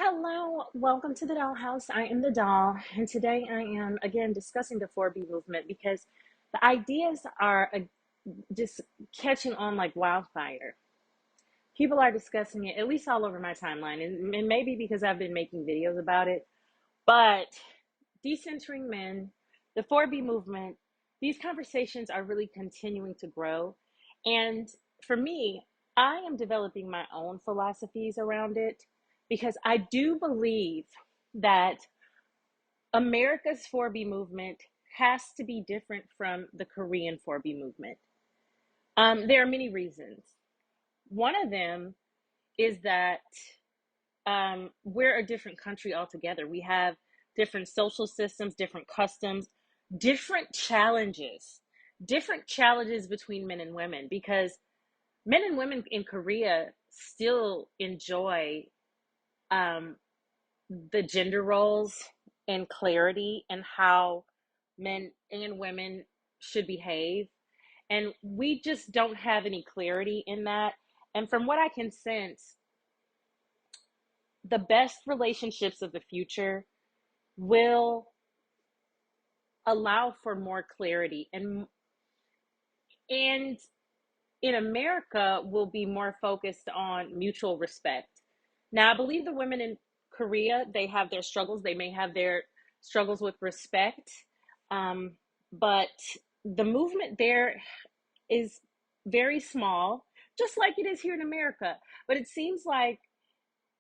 Hello, welcome to the Dollhouse. I am the doll, and today I am again discussing the 4B movement because the ideas are just catching on like wildfire. People are discussing it, at least all over my timeline, and maybe because I've been making videos about it. But decentering men, the 4B movement, these conversations are really continuing to grow. And for me, I am developing my own philosophies around it because I do believe that America's 4B movement has to be different from the Korean 4B movement. There are many reasons. One of them is that we're a different country altogether. We have different social systems, different customs, different challenges between men and women because men and women in Korea still enjoy um, the gender roles and clarity and how men and women should behave. And we just don't have any clarity in that. And from what I can sense, the best relationships of the future will allow for more clarity and in America will be more focused on mutual respect. Now, I believe the women in Korea, they have their struggles. They may have their struggles with respect. Um, but the movement there is very small, just like it is here in America. But it seems like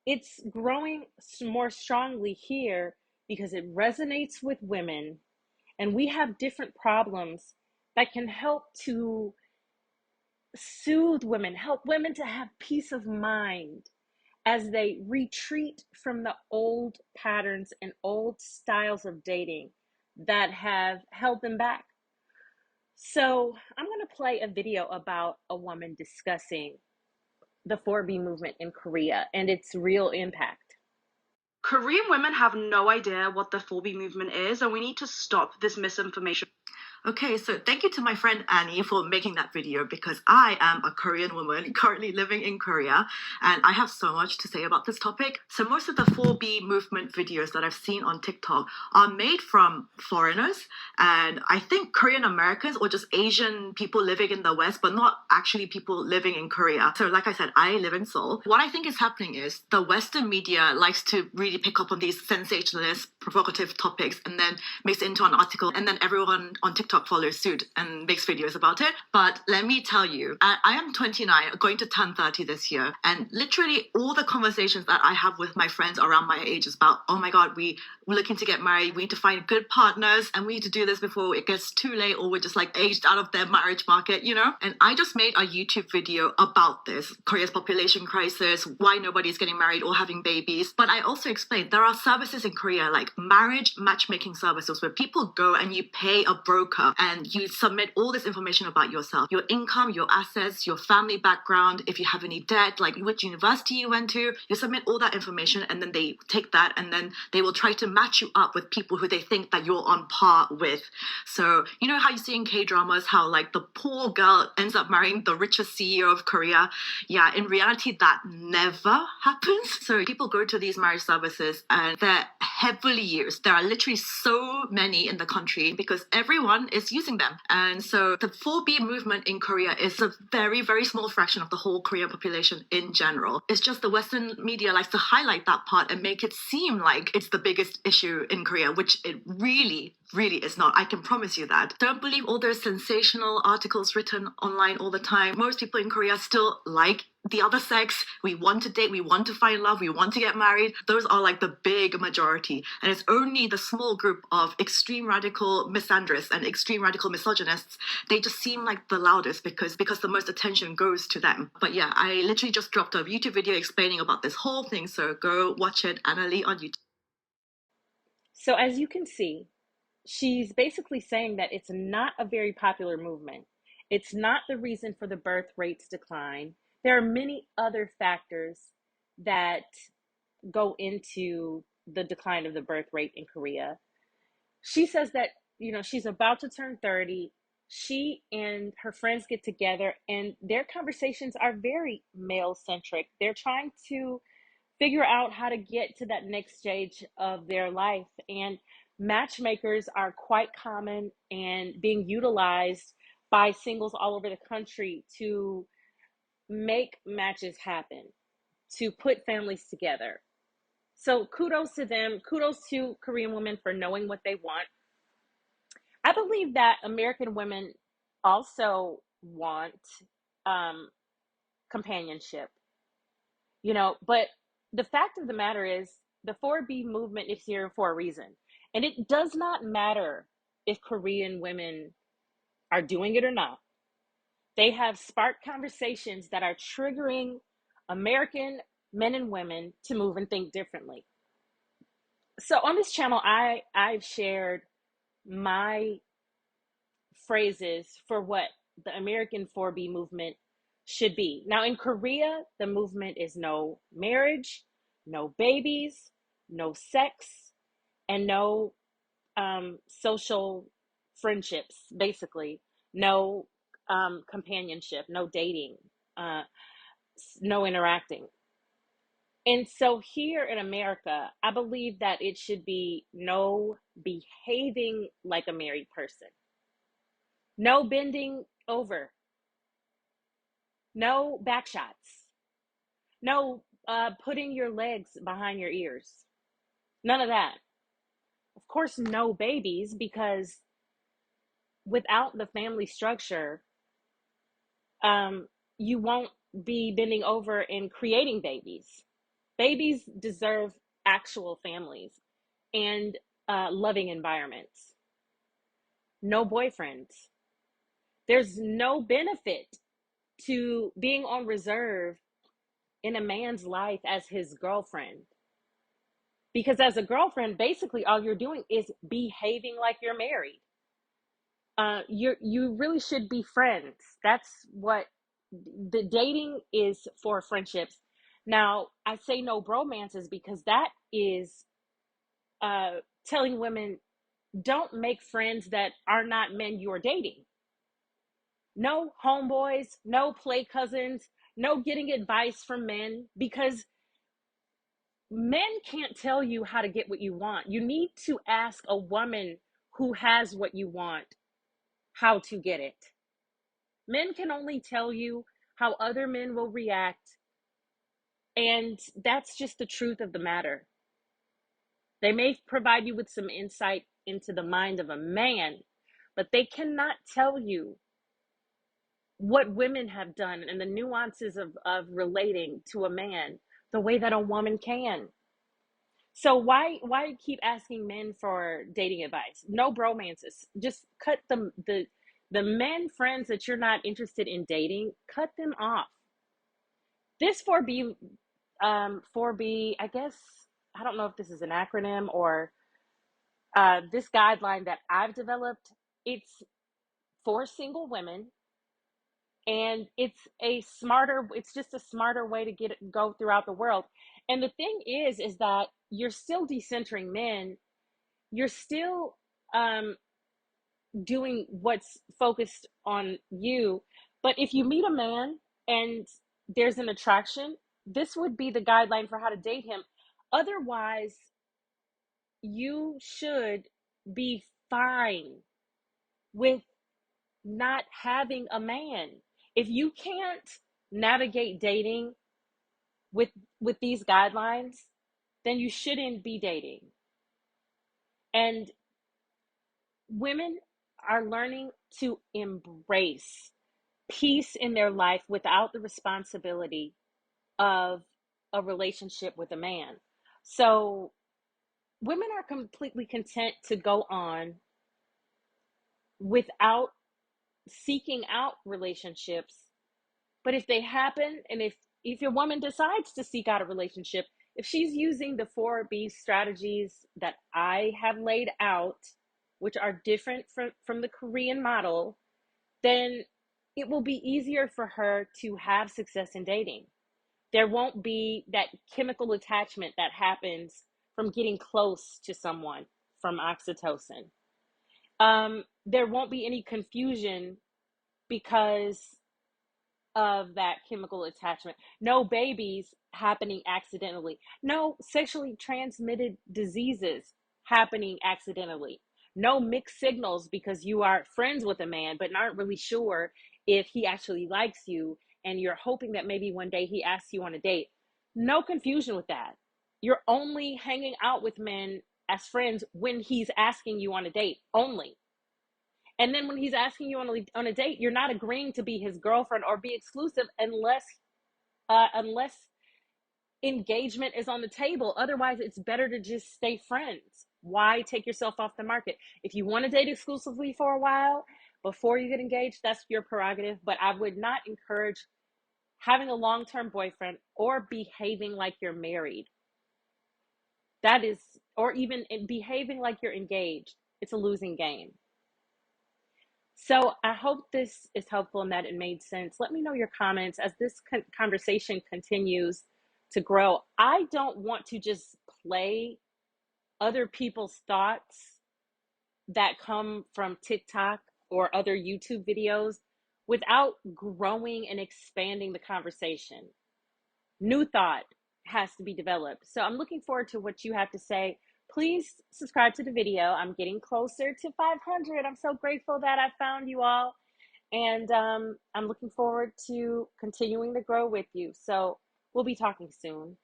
it's growing more strongly here because it resonates with women and we have different problems that can help to soothe women, help women to have peace of mind as they retreat from the old patterns and old styles of dating that have held them back. So, I'm going to play a video about a woman discussing the 4B movement in Korea and its real impact. Korean women have no idea what the 4B movement is, and we need to stop this misinformation. Okay, so thank you to my friend Annie for making that video because I am a Korean woman currently living in Korea and I have so much to say about this topic. So most of the 4B movement videos that I've seen on TikTok are made from foreigners and I think Korean Americans or just Asian people living in the West, but not actually people living in Korea. So like I said, I live in Seoul. What I think is happening is the Western media likes to really pick up on these sensationalist, provocative topics and then makes it into an article and then everyone on TikTok follows suit and makes videos about it. But let me tell you, I am 29, going to turn 30 this year. And literally all the conversations that I have with my friends around my age is about, oh my God, we're looking to get married. We need to find good partners and we need to do this before it gets too late or we're just like aged out of their marriage market, you know? And I just made a YouTube video about this, Korea's population crisis, why nobody's getting married or having babies. But I also explained there are services in Korea like marriage matchmaking services where people go and you pay a broker and you submit all this information about yourself, your income, your assets, your family background, if you have any debt, like which university you went to, you submit all that information and then they take that and then they will try to match you up with people who they think that you're on par with. So, you know how you see in K-dramas how like the poor girl ends up marrying the richest CEO of Korea? Yeah, in reality, that never happens. So people go to these marriage services and they're heavily used. There are literally so many in the country because everyone is using them. And so the 4B movement in Korea is a very, very small fraction of the whole Korean population in general. It's just the Western media likes to highlight that part and make it seem like it's the biggest issue in Korea, which it really is not. I can promise you that. Don't believe all those sensational articles written online all the time. Most people in Korea still like the other sex. We want to date, we want to find love, we want to get married. Those are like the big majority. And it's only the small group of extreme radical misandrists and extreme radical misogynists. They just seem like the loudest because the most attention goes to them. But yeah, I literally just dropped a YouTube video explaining about this whole thing. So go watch it, Anna Lee on YouTube. So, as you can see, she's basically saying that it's not a very popular movement. It's not the reason for the birth rates decline. There are many other factors that go into the decline of the birth rate in Korea. She says that, she's about to turn 30. She and her friends get together and their conversations are very male centric. They're trying to figure out how to get to that next stage of their life. And matchmakers are quite common and being utilized by singles all over the country to make matches happen, to put families together. So kudos to them. Kudos to Korean women for knowing what they want. I believe that American women also want um, companionship, but the fact of the matter is the 4B movement is here for a reason. And it does not matter if Korean women are doing it or not. They have sparked conversations that are triggering American men and women to move and think differently. So on this channel, I've shared my phrases for what the American 4B movement should be. Now, in Korea, the movement is no marriage, no babies, no sex, and no social friendships, basically. No companionship, no dating, uh, no interacting. And so here in America, I believe that it should be no behaving like a married person, no bending over, no back shots, no putting your legs behind your ears, none of that. Of course, no babies, because without the family structure, you won't be bending over and creating babies. Babies deserve actual families and loving environments. No boyfriends. There's no benefit to being on reserve in a man's life as his girlfriend. Because as a girlfriend, basically all you're doing is behaving like you're married. You really should be friends. That's what the dating is for, friendships. Now, I say no bromances because that is telling women, don't make friends that are not men you're dating. No homeboys, no play cousins, no getting advice from men, because men can't tell you how to get what you want. You need to ask a woman who has what you want how to get it. Men can only tell you how other men will react, and that's just the truth of the matter. They may provide you with some insight into the mind of a man, but they cannot tell you what women have done and the nuances of relating to a man the way that a woman can. So why keep asking men for dating advice? No bromances. Just cut the men friends that you're not interested in dating, cut them off. This 4B 4B, I guess, I don't know if this is an acronym or this guideline that I've developed, it's for single women, and it's just a smarter way to go throughout the world. And the thing is that you're still decentering men, you're still doing what's focused on you. But if you meet a man and there's an attraction, this would be the guideline for how to date him. Otherwise, you should be fine with not having a man. If you can't navigate dating with these guidelines, then you shouldn't be dating. And women are learning to embrace peace in their life without the responsibility of a relationship with a man. So women are completely content to go on without seeking out relationships. But if they happen, and if your woman decides to seek out a relationship, if she's using the 4B strategies that I have laid out, which are different from the Korean model, then it will be easier for her to have success in dating. There won't be that chemical attachment that happens from getting close to someone, from oxytocin. There won't be any confusion because of that chemical attachment. No babies happening accidentally. No sexually transmitted diseases happening accidentally. No mixed signals because you are friends with a man but aren't really sure if he actually likes you and you're hoping that maybe one day he asks you on a date. No confusion with that. You're only hanging out with men as friends when he's asking you on a date only. And then when he's asking you on a date, you're not agreeing to be his girlfriend or be exclusive unless engagement is on the table. Otherwise, it's better to just stay friends. Why take yourself off the market? If you want to date exclusively for a while before you get engaged, that's your prerogative. But I would not encourage having a long-term boyfriend or behaving like you're married. That is, or even behaving like you're engaged. It's a losing game. So I hope this is helpful and that it made sense. Let me know your comments as this conversation continues to grow. I don't want to just play other people's thoughts that come from TikTok or other YouTube videos without growing and expanding the conversation. New thought has to be developed. So I'm looking forward to what you have to say. Please subscribe to the video. I'm getting closer to 500. I'm so grateful that I found you all. And I'm looking forward to continuing to grow with you. So we'll be talking soon.